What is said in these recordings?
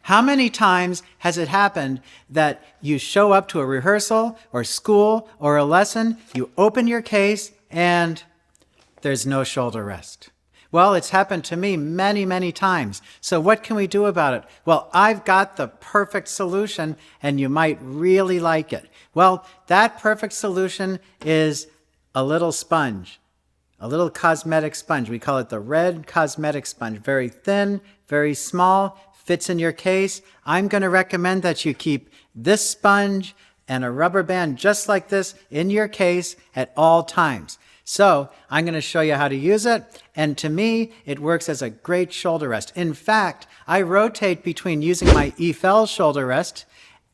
How many times has it happened that you show up to a rehearsal or school or a lesson, you open your case, and there's no shoulder rest? Well, it's happened to me many, many times. So what can we do about it? Well, I've got the perfect solution, and you might really like it. Well, that perfect solution is a little sponge, a little cosmetic sponge. We call it the red cosmetic sponge. Very thin, very small, fits in your case. I'm going to recommend that you keep this sponge and a rubber band just like this in your case at all times. So I'm going to show you how to use it, and to me, it works as a great shoulder rest. In fact, I rotate between using my Eiffel shoulder rest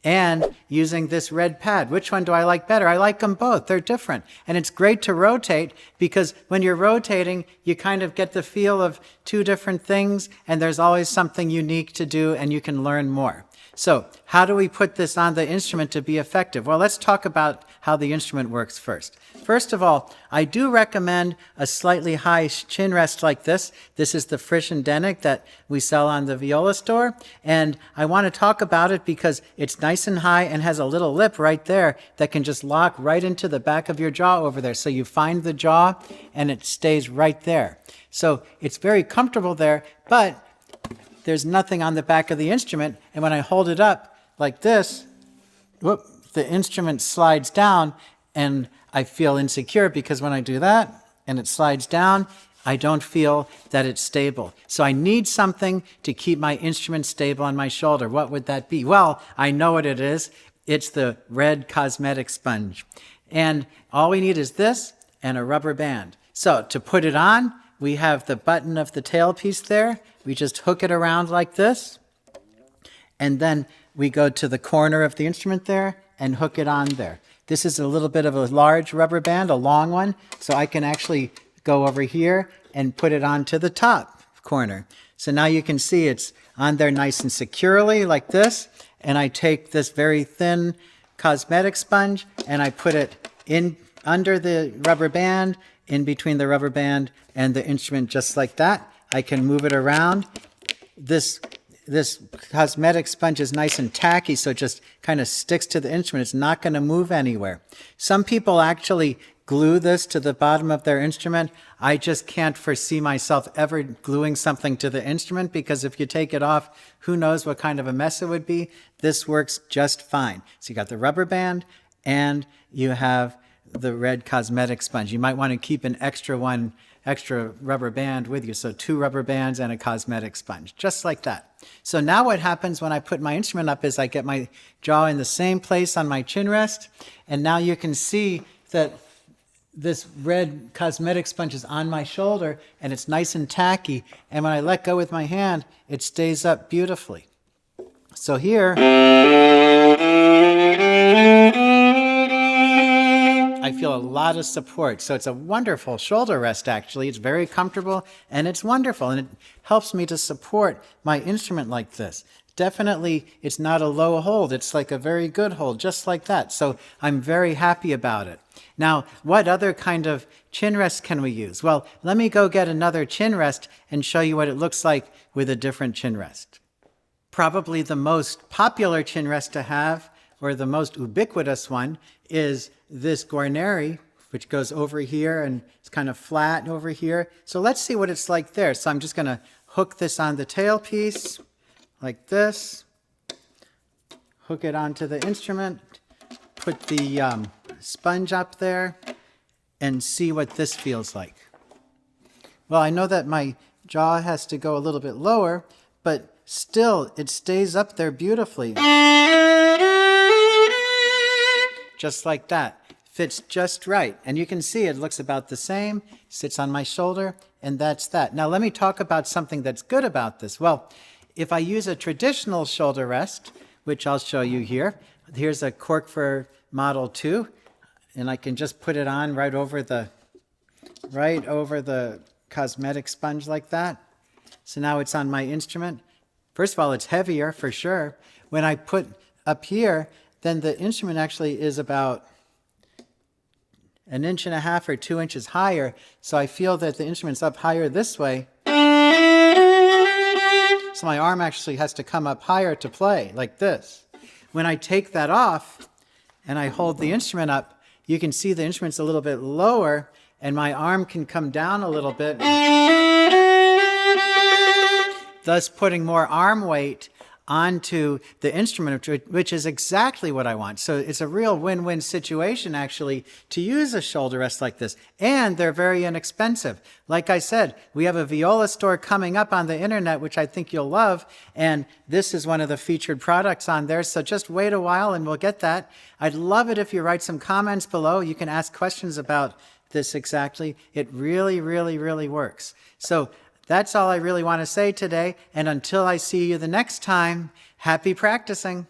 and using this red pad. Which one do I like better? I like them both. They're different. And it's great to rotate because when you're rotating, you kind of get the feel of two different things, and there's always something unique to do, and you can learn more. So how do we put this on the instrument to be effective? Well, let's talk about how the instrument works first. First of all, I do recommend a slightly high chin rest like this. This is the Frisch-Endenic that we sell on the Viola store. And I want to talk about it because it's nice and high and has a little lip right there that can just lock right into the back of your jaw over there. So you find the jaw and it stays right there. So it's very comfortable there, but there's nothing on the back of the instrument. And when I hold it up like this, whoop, the instrument slides down, and I feel insecure because when I do that and it slides down, I don't feel that it's stable. So I need something to keep my instrument stable on my shoulder. What would that be? Well, I know what it is. It's the red cosmetic sponge. And all we need is this and a rubber band. So to put it on, we have the button of the tailpiece there. We just hook it around like this. And then we go to the corner of the instrument there and hook it on there. This is a little bit of a large rubber band, a long one, so I can actually go over here and put it onto the top corner. So now you can see it's on there nice and securely like this, and I take this very thin cosmetic sponge and I put it in under the rubber band, in between the rubber band and the instrument just like that. I can move it around. This cosmetic sponge is nice and tacky, so it just kind of sticks to the instrument. It's not going to move anywhere. Some people actually glue this to the bottom of their instrument. I just can't foresee myself ever gluing something to the instrument because if you take it off, who knows what kind of a mess it would be. This works just fine. So you got the rubber band and you have the red cosmetic sponge. You might want to keep an extra rubber band with you. So 2 rubber bands and a cosmetic sponge, just like that. So now what happens when I put my instrument up is I get my jaw in the same place on my chin rest. And now you can see that this red cosmetic sponge is on my shoulder and it's nice and tacky. And when I let go with my hand, it stays up beautifully. So here, I feel a lot of support. So it's a wonderful shoulder rest, actually. It's very comfortable and it's wonderful. And it helps me to support my instrument like this. Definitely, it's not a low hold. It's like a very good hold, just like that. So I'm very happy about it. Now, what other kind of chin rest can we use? Well, let me go get another chin rest and show you what it looks like with a different chin rest. Probably the most popular chin rest to have, or the most ubiquitous one, is this Guarneri, which goes over here and it's kind of flat over here. So let's see what it's like there. So I'm just going to hook this on the tailpiece like this, hook it onto the instrument, put the sponge up there, and see what this feels like. Well, I know that my jaw has to go a little bit lower, but still it stays up there beautifully. Just like that. Fits just right. And you can see it looks about the same, sits on my shoulder, and that's that. Now let me talk about something that's good about this. Well, if I use a traditional shoulder rest, which I'll show you here, here's a cork for Model 2, and I can just put it on right over the cosmetic sponge like that. So now it's on my instrument. First of all, it's heavier for sure. When I put up here, then the instrument actually is about 1.5 inches or 2 inches higher. So I feel that the instrument's up higher this way. So my arm actually has to come up higher to play, like this. When I take that off and I hold the instrument up, you can see the instrument's a little bit lower, and my arm can come down a little bit, thus putting more arm weight onto the instrument, which is exactly what I want. So it's a real win-win situation, actually, to use a shoulder rest like this. And they're very inexpensive. Like I said, we have a Viola store coming up on the internet, which I think you'll love. And this is one of the featured products on there. So just wait a while and we'll get that. I'd love it if you write some comments below. You can ask questions about this exactly. It really, really, really works. So that's all I really want to say today. And until I see you the next time, happy practicing.